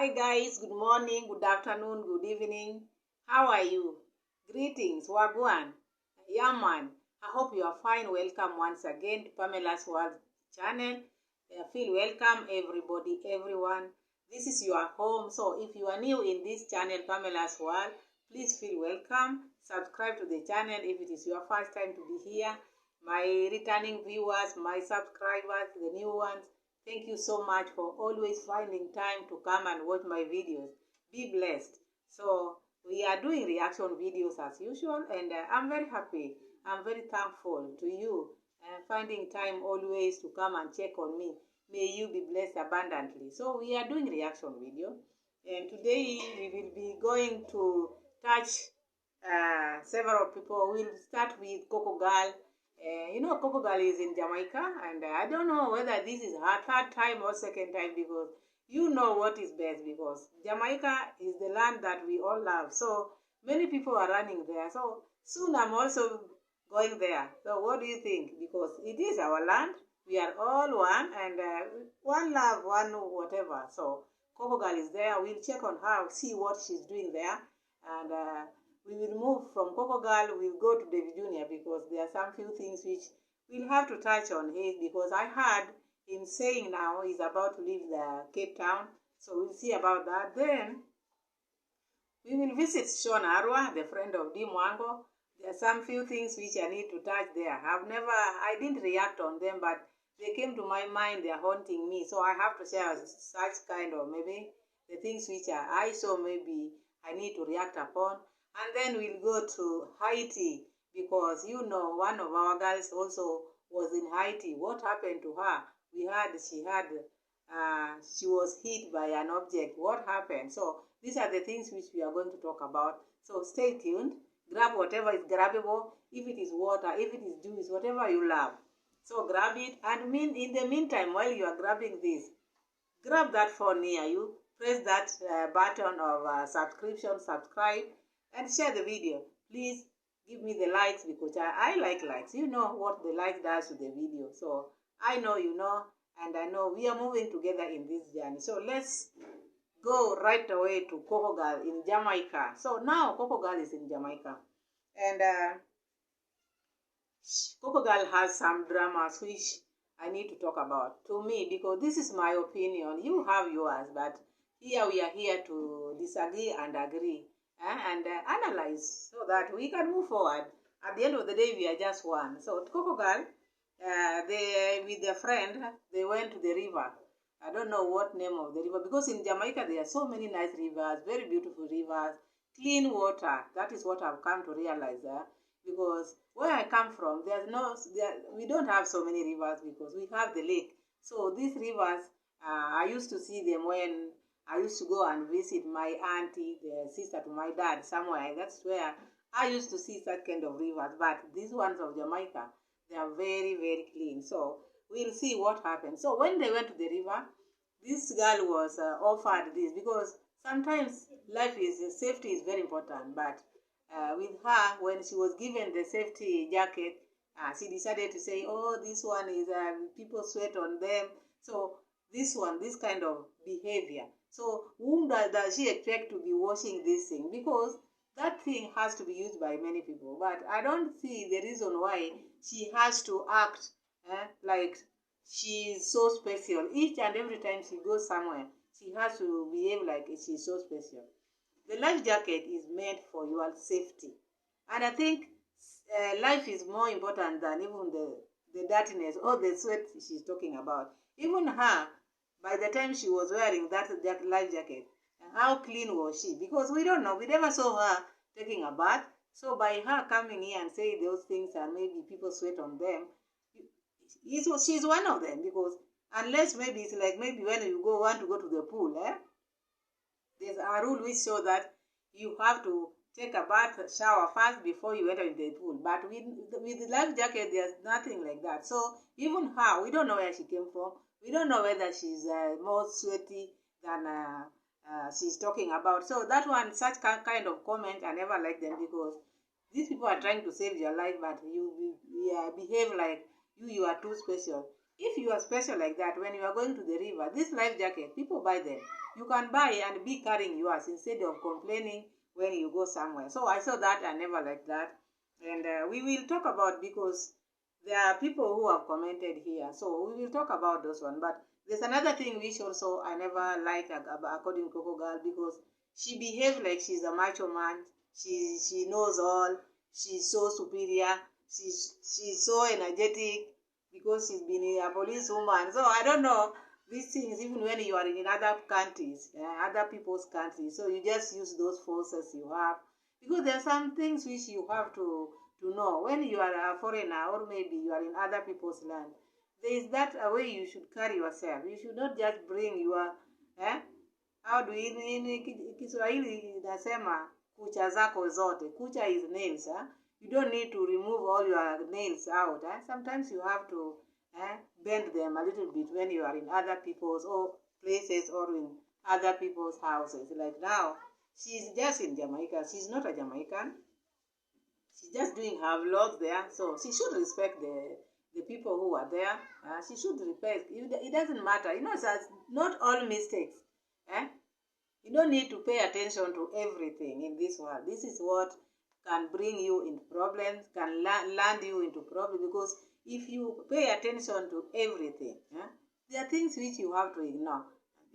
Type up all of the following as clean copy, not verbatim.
Hi guys, good morning, good afternoon, good evening. How are you? Greetings, Wagwan, Yaman. I hope you are fine. Welcome once again to Pamela's World channel. Feel welcome, everybody, everyone. This is your home. So if you are new in this channel, Pamela's World, please feel welcome. Subscribe to the channel if it is your first time to be here. My returning viewers, my subscribers, the new ones, thank you so much for always finding time to come and watch my videos. Be blessed. So we are doing reaction videos as usual, and I'm very happy. I'm very thankful to you finding time always to come and check on me. May you be blessed abundantly. So we are doing reaction video, and today we will be going to touch several people. We'll start with Coco Girl. Coco Girl is in Jamaica, and I don't know whether this is her third time or second time, because you know what is best, because Jamaica is the land that we all love. So many people are running there. So soon I'm also going there. So what do you think? Because it is our land. We are all one, and one love, one whatever. So Coco Girl is there. We'll check on her, see what she's doing there, and we will move from Coco Girl, we'll go to Davy Jr. because there are some few things which we'll have to touch on his, because I heard him saying now he's about to leave the Cape Town. So we'll see about that. Then we will visit Shorn, the friend of D Mwango. There are some few things which I need to touch there. I didn't react on them, but they came to my mind, they're haunting me. So I have to share such kind of maybe the things which I saw maybe I need to react upon. And then we'll go to Haiti, because one of our girls also was in Haiti. What happened to her? We heard she was hit by an object. What happened? So these are the things which we are going to talk about. So stay tuned. Grab whatever is grabbable. If it is water, if it is juice, whatever you love. So grab it. And in the meantime, while you are grabbing this, grab that phone near you. Press that button of subscription, subscribe, and share the video. Please give me the likes, because I like likes. You know what the like does to the video. So I know you know, and I know we are moving together in this journey. So let's go right away to Coco Girl in Jamaica. So now Coco Girl is in Jamaica. And Coco Girl has some dramas which I need to talk about, to me, because this is my opinion. You have yours, but here we are here to disagree and agree. And analyze so that we can move forward. At the end of the day, we are just one. So Coco Girl, with their friend, they went to the river. I don't know what name of the river, because in Jamaica there are so many nice rivers, very beautiful rivers, clean water. That is what I've come to realize. Because where I come from, we don't have so many rivers, because we have the lake. So these rivers, I used to see them when I used to go and visit my auntie, the sister to my dad, somewhere. That's where I used to see such kind of rivers. But these ones of Jamaica, they are very, very clean. So we'll see what happens. So when they went to the river, this girl was offered this, because sometimes safety is very important. But with her, when she was given the safety jacket, she decided to say, oh, this one is, people sweat on them. So this kind of behavior. So whom does she expect to be washing this thing? Because that thing has to be used by many people. But I don't see the reason why she has to act like she is so special. Each and every time she goes somewhere, she has to behave like she's so special. The life jacket is meant for your safety. And I think life is more important than even the dirtiness or the sweat she's talking about. Even her, by the time she was wearing that life jacket, how clean was she? Because we don't know. We never saw her taking a bath. So by her coming here and saying those things and maybe people sweat on them, she's one of them. Because unless maybe it's like maybe when you want to go to the pool, there's a rule which shows that you have to take a bath, shower first before you enter in the pool. But with the life jacket, there's nothing like that. So even her, we don't know where she came from. We don't know whether she's more sweaty than she's talking about. So that one, such kind of comment, I never like them, because these people are trying to save your life, but you behave like you are too special. If you are special like that, when you are going to the river, this life jacket, people buy them. You can buy and be carrying yours instead of complaining when you go somewhere. So I saw that. I never liked that. And we will talk about, because there are people who have commented here. So we will talk about those one. But there's another thing which also I never liked according to Coco Girl, because she behaved like she's a macho man. She knows all. She's so superior. She's so energetic because she's been a policewoman. So I don't know these things, even when you are in other countries, other people's countries. So you just use those forces you have, because there are some things which you have to know when you are a foreigner, or maybe you are in other people's land. There is that a way you should carry yourself. You should not just bring your how do you in Kiswahili inasema kucha zako zote. Kucha is nails. You don't need to remove all your nails out. Sometimes you have to bend them a little bit when you are in other people's or places, or in other people's houses. Like now, she's just in Jamaica. She's not a Jamaican. She's just doing her vlogs there. So she should respect the people who are there. She should respect. It doesn't matter. You know, it's not all mistakes. You don't need to pay attention to everything in this world. This is what can bring you into problems, can land you into problems, because if you pay attention to everything, there are things which you have to ignore,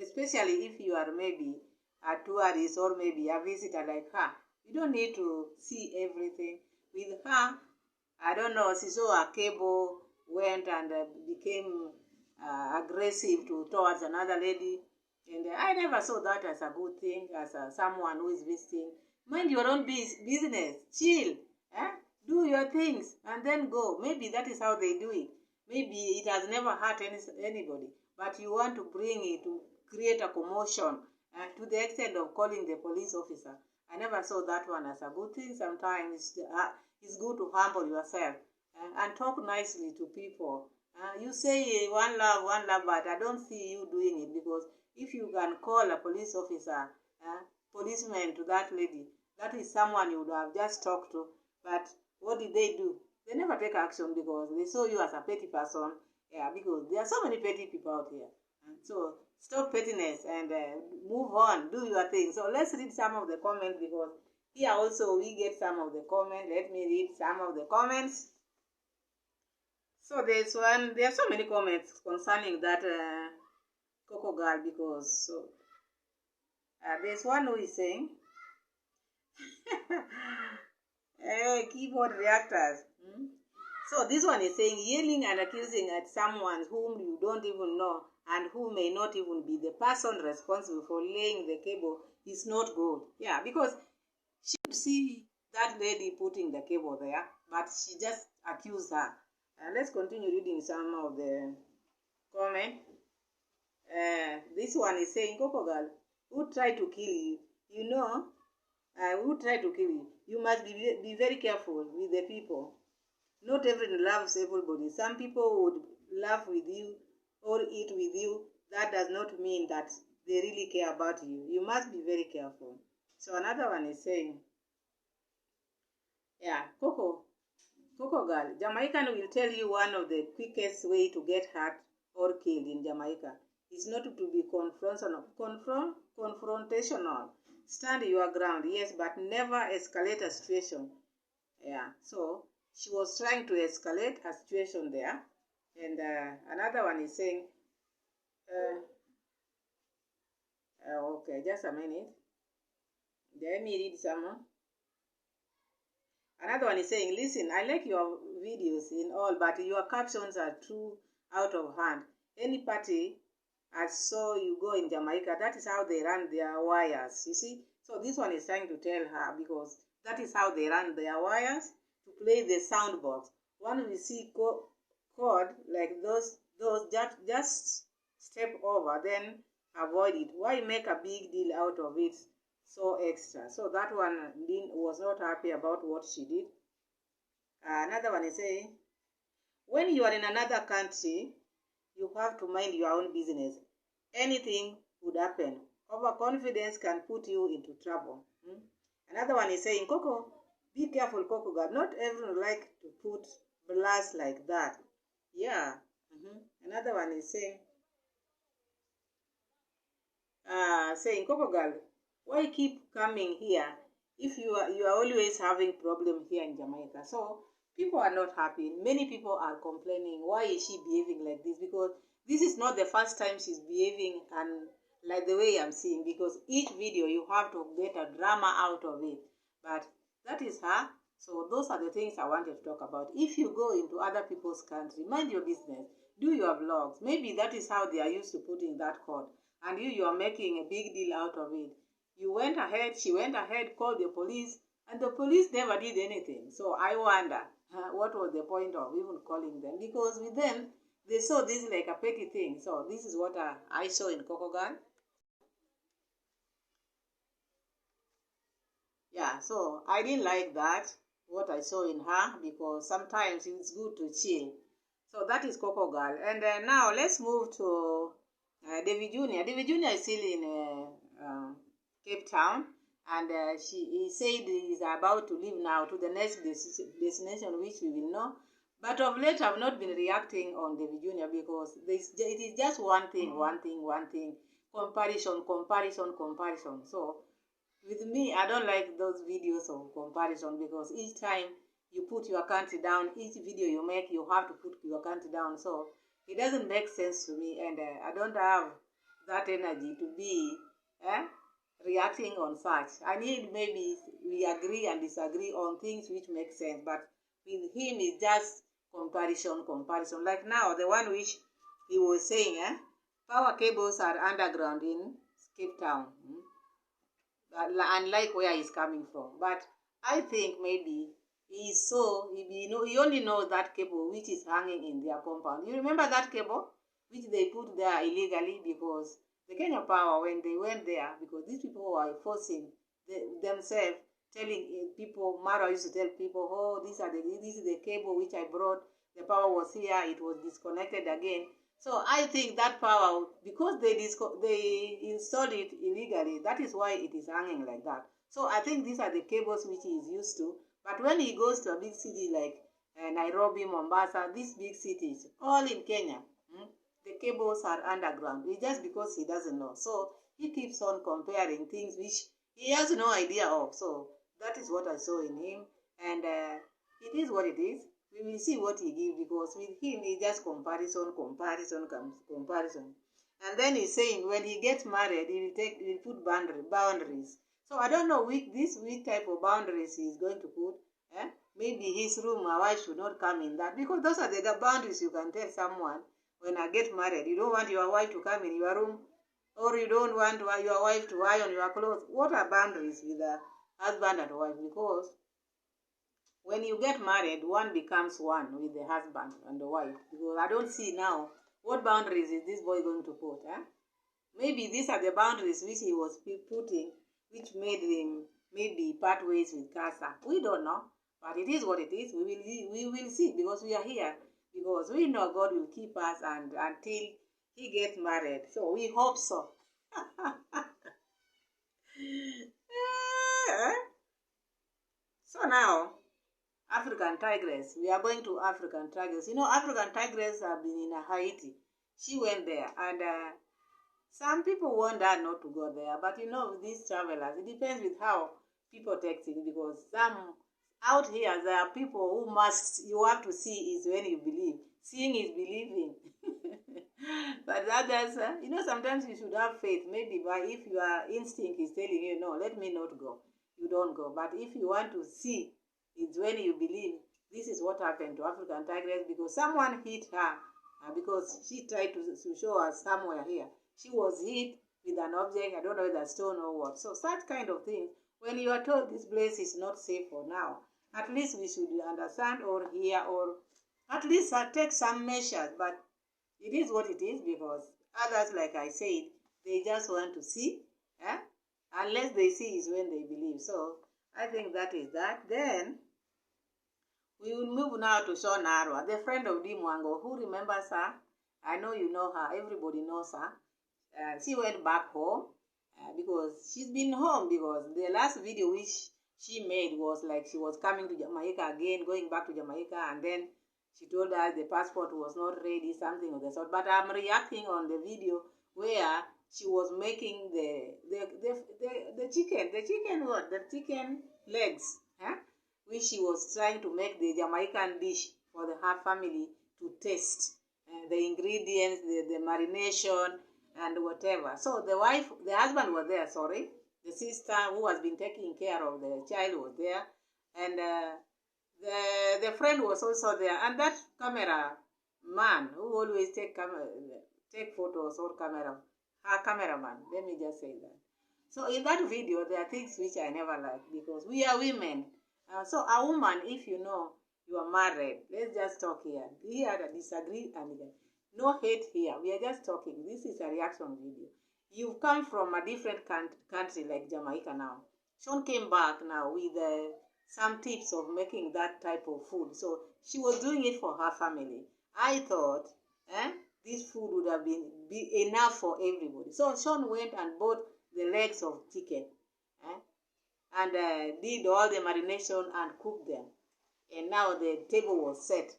especially if you are maybe a tourist or maybe a visitor like her. You don't need to see everything. With her, I don't know, she saw a cable, went and became aggressive towards another lady. And I never saw that as a good thing, as someone who is visiting. Mind your own business. Chill. Do your things and then go. Maybe that is how they do it. Maybe it has never hurt anybody. But you want to bring it to create a commotion to the extent of calling the police officer. I never saw that one as a good thing. Sometimes it's good to humble yourself and talk nicely to people. You say one love, but I don't see you doing it, because if you can call a police officer, policeman to that lady, that is someone you would have just talked to. But what did they do? They never take action, because they saw you as a petty person. Yeah, because there are so many petty people out here. So stop pettiness and move on. Do your thing. So let's read some of the comments, because here also we get some of the comments. Let me read some of the comments. So there's one. There are so many comments concerning that Coco Girl, because there's one who is saying keyboard reactors. So this one is saying yelling and accusing at someone whom you don't even know and who may not even be the person responsible for laying the cable is not good. Yeah, because she would see that lady putting the cable there, but she just accused her. Let's continue reading some of the comments. This one is saying, Coco Girl, who tried to kill you? You know, who tried to kill you? You must be very careful with the people. Not everyone loves everybody. Some people would laugh with you or eat with you. That does not mean that they really care about you. You must be very careful. So another one is saying, yeah, Coco Girl, Jamaican will tell you one of the quickest way to get hurt or killed in Jamaica is not to be confrontational. Stand your ground, yes, but never escalate a situation. Yeah, so she was trying to escalate a situation there. And another one is saying, okay, just a minute. Let me read some. Another one is saying, listen, I like your videos in all, but your captions are too out of hand. Any party I saw you go in Jamaica, that is how they run their wires, you see. So this one is trying to tell her, because that is how they run their wires to play the sound box. When we see chord like those just step over, then avoid it. Why make a big deal out of it? So extra. So that one was not happy about what she did. Another one is saying, when you are in another country, you have to mind your own business. Anything would happen. Overconfidence can put you into trouble. Another one is saying, Coco, be careful, Coco Girl. Not everyone like to put blast like that. Yeah. Another one is saying, saying, Coco girl, why keep coming here if you are always having problem here in Jamaica? So people are not happy. Many people are complaining, why is she behaving like this? Because this is not the first time she's behaving and like the way I'm seeing, because each video you have to get a drama out of it. But that is her. So those are the things I wanted to talk about. If you go into other people's country, mind your business, do your vlogs. Maybe that is how they are used to putting that code. And you are making a big deal out of it. You went ahead, she went ahead, called the police, and the police never did anything. So I wonder what was the point of even calling them? Because with them, they saw this like a petty thing. So this is what I saw in Coco Girl. Yeah, so I didn't like that, what I saw in her, because sometimes it's good to chill. So that is Coco Girl. And now let's move to Davy Jr. Davy Jr. is still in Cape Town, and he said he's about to leave now to the next destination, which we will know. But of late, I've not been reacting on Davy Jr. because it is just one thing, comparison, comparison, comparison. So with me, I don't like those videos of comparison, because each time you put your country down, each video you make, you have to put your country down. So it doesn't make sense to me, and I don't have that energy to be reacting on such. I need, maybe we agree and disagree on things which make sense, but with him it's just comparison, comparison. Like now, the one which he was saying, power cables are underground in Cape Town. Unlike where he's coming from. But I think maybe he only knows that cable which is hanging in their compound. You remember that cable which they put there illegally, because the Kenya Power, when they went there, because these people were forcing themselves, telling people, Mara used to tell people, oh, this is the cable which I brought, the power was here, it was disconnected again. So I think that power, because they installed it illegally, that is why it is hanging like that. So I think these are the cables which he is used to. But when he goes to a big city like Nairobi, Mombasa, these big cities, all in Kenya, the cables are underground. It's just because he doesn't know. So he keeps on comparing things which he has no idea of. So that is what I saw in him. And it is what it is. We will see what he gives, because with him it's just comparison, comparison, comparison. And then he's saying when he gets married, he will put boundaries. So I don't know which type of boundaries he's going to put. Maybe his room, my wife should not come in that, because those are the boundaries you can tell someone when I get married. You don't want your wife to come in your room, or you don't want your wife to iron your clothes. What are boundaries with a husband and wife? Because when you get married, one becomes one with the husband and the wife. Because I don't see now what boundaries is this boy going to put. Maybe these are the boundaries which he was putting, which made him maybe part ways with Casa. We don't know, but it is what it is. We will see, because we are here, because we know God will keep us and until he gets married. So we hope so. So now, African Tigres. We are going to African Tigres. You know, African Tigres have been in Haiti. She went there, and some people want her not to go there. But you know, with these travelers, it depends with how people take it, because some out here, there are people who you have to see is when you believe. Seeing is believing. But others, you know, sometimes you should have faith. Maybe if your instinct is telling you, no, let me not go, you don't go. But if you want to see, it's when you believe. This is what happened to African Tigres, because someone hit her because she tried to show us somewhere here. She was hit with an object, I don't know whether stone or what. So such kind of things, when you are told this place is not safe for now, at least we should understand or hear, or at least take some measures. But it is what it is, because others, like I said, they just want to see. Unless they see is when they believe. So I think that is that. Then we will move now to Shorn, the friend of Dimwango. Who remembers her? I know you know her. Everybody knows her. She went back home because she's been home, because the last video which she made was like she was coming to Jamaica again, going back to Jamaica, and then she told us the passport was not ready, something of the sort. But I'm reacting on the video where she was making the chicken what? The chicken legs, huh? Which she was trying to make the Jamaican dish for her family to taste. The ingredients, the marination, and whatever. So the husband was there, sorry. The sister who has been taking care of the child was there. And the friend was also there. And that camera man who always take photos or her cameraman, let me just say that. So in that video, there are things which I never like because we are women. So a woman, if you know you are married, let's just talk here. We are disagree and no hate here. We are just talking. This is a reaction video. You've come from a different country like Jamaica now. Shorn came back now with some tips of making that type of food. So she was doing it for her family. I thought this food would have be enough for everybody. So Shorn went and bought the legs of chicken and did all the marination and cooked them. And now the table was set.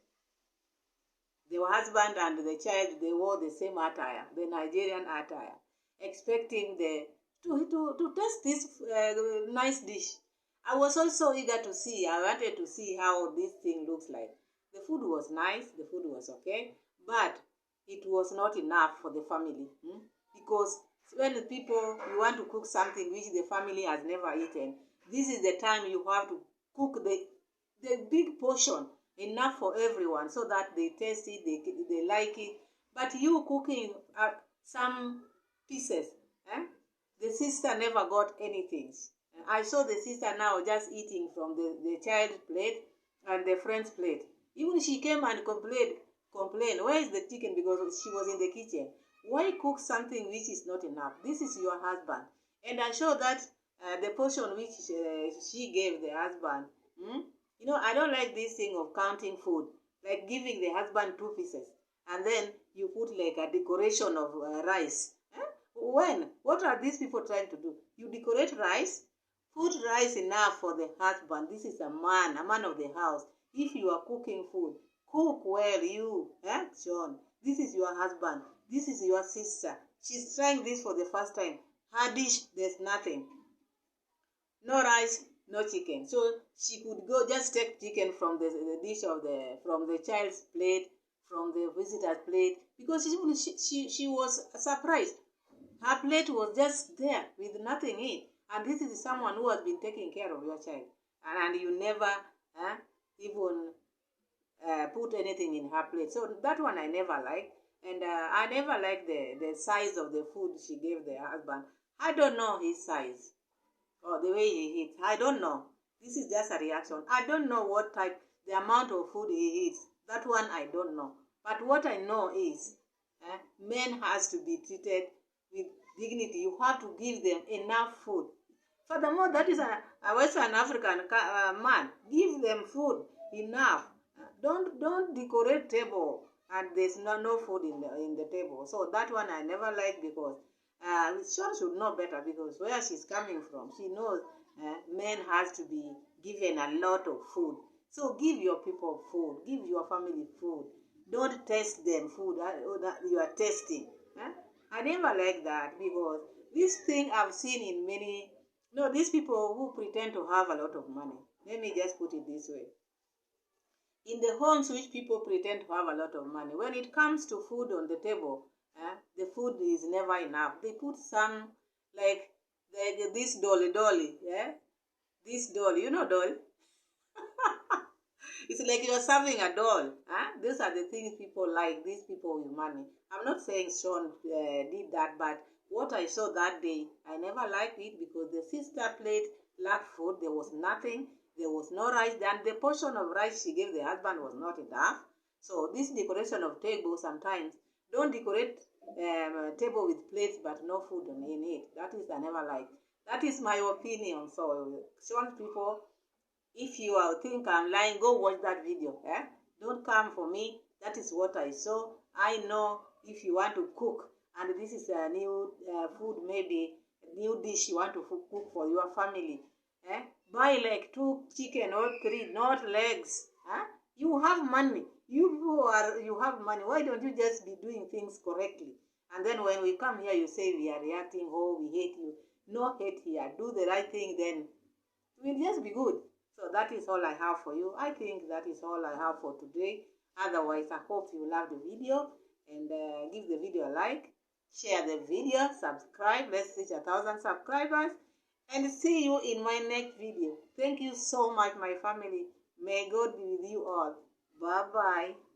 The husband and the child, they wore the same attire, the Nigerian attire, expecting to taste this nice dish. I was also eager to see. I wanted to see how this thing looks like. The food was nice. The food was okay. But it was not enough for the family. Because when the people, you want to cook something which the family has never eaten, this is the time you have to cook the big portion, enough for everyone, so that they taste it, they like it. But you cooking some pieces, the sister never got anything. I saw the sister now just eating from the child's plate and the friend's plate. Even she came and complained, where is the chicken? Because she was in the kitchen. Why cook something which is not enough? This is your husband. And I showed that the portion which she gave the husband. You know, I don't like this thing of counting food, like giving the husband 2 pieces, and then you put like a decoration of rice. What are these people trying to do? You decorate rice, put rice enough for the husband. This is a man of the house. If you are cooking food, cook well, you, Shorn. This is your husband. This is your sister. She's trying this for the first time. Her dish, there's nothing. No rice, no chicken. So she could go just take chicken from the dish from the child's plate, from the visitor's plate, because she was surprised. Her plate was just there with nothing in it. And this is someone who has been taking care of your child. And you never even put anything in her plate. So that one I never liked. And I never liked the size of the food she gave the husband. I don't know his size or the way he eats. I don't know. This is just a reaction. I don't know what type, the amount of food he eats. That one I don't know. But what I know is men has to be treated with dignity. You have to give them enough food. Furthermore, that is a Western African man. Give them food enough. Don't decorate table and there's no food in the table. So that one I never liked because Shorn should know better, because where she's coming from, she knows men has to be given a lot of food. So give your people food, give your family food. Don't test them food that you are testing. I never like that, because this thing I've seen in many, these people who pretend to have a lot of money. Let me just put it this way. In the homes which people pretend to have a lot of money, when it comes to food on the table, the food is never enough. They put some, like this dolly, this doll, you know doll? It's like you're serving a doll. These are the things people like, these people with money. I'm not saying Shorn did that, but what I saw that day, I never liked it, because the sister plate lacked food. There was nothing. There was no rice. And the portion of rice she gave the husband was not enough. So this decoration of table, sometimes, don't decorate table with plates but no food in it. That is I never like. That is my opinion. So Shorn people, if you think I'm lying, go watch that video. Don't come for me. That is what I saw. I know if you want to cook, and this is a new food, maybe a new dish you want to cook for your family, buy like 2 chicken or 3, not legs. You have money. You have money. Why don't you just be doing things correctly? And then when we come here, you say we are reacting, oh, we hate you. No hate here. Do the right thing, then it will just be good. So that is all I have for you. I think that is all I have for today. Otherwise, I hope you love the video, and give the video a like, share the video, subscribe. Let's reach 1,000 subscribers, and see you in my next video. Thank you so much, my family. May God be with you all. Bye-bye.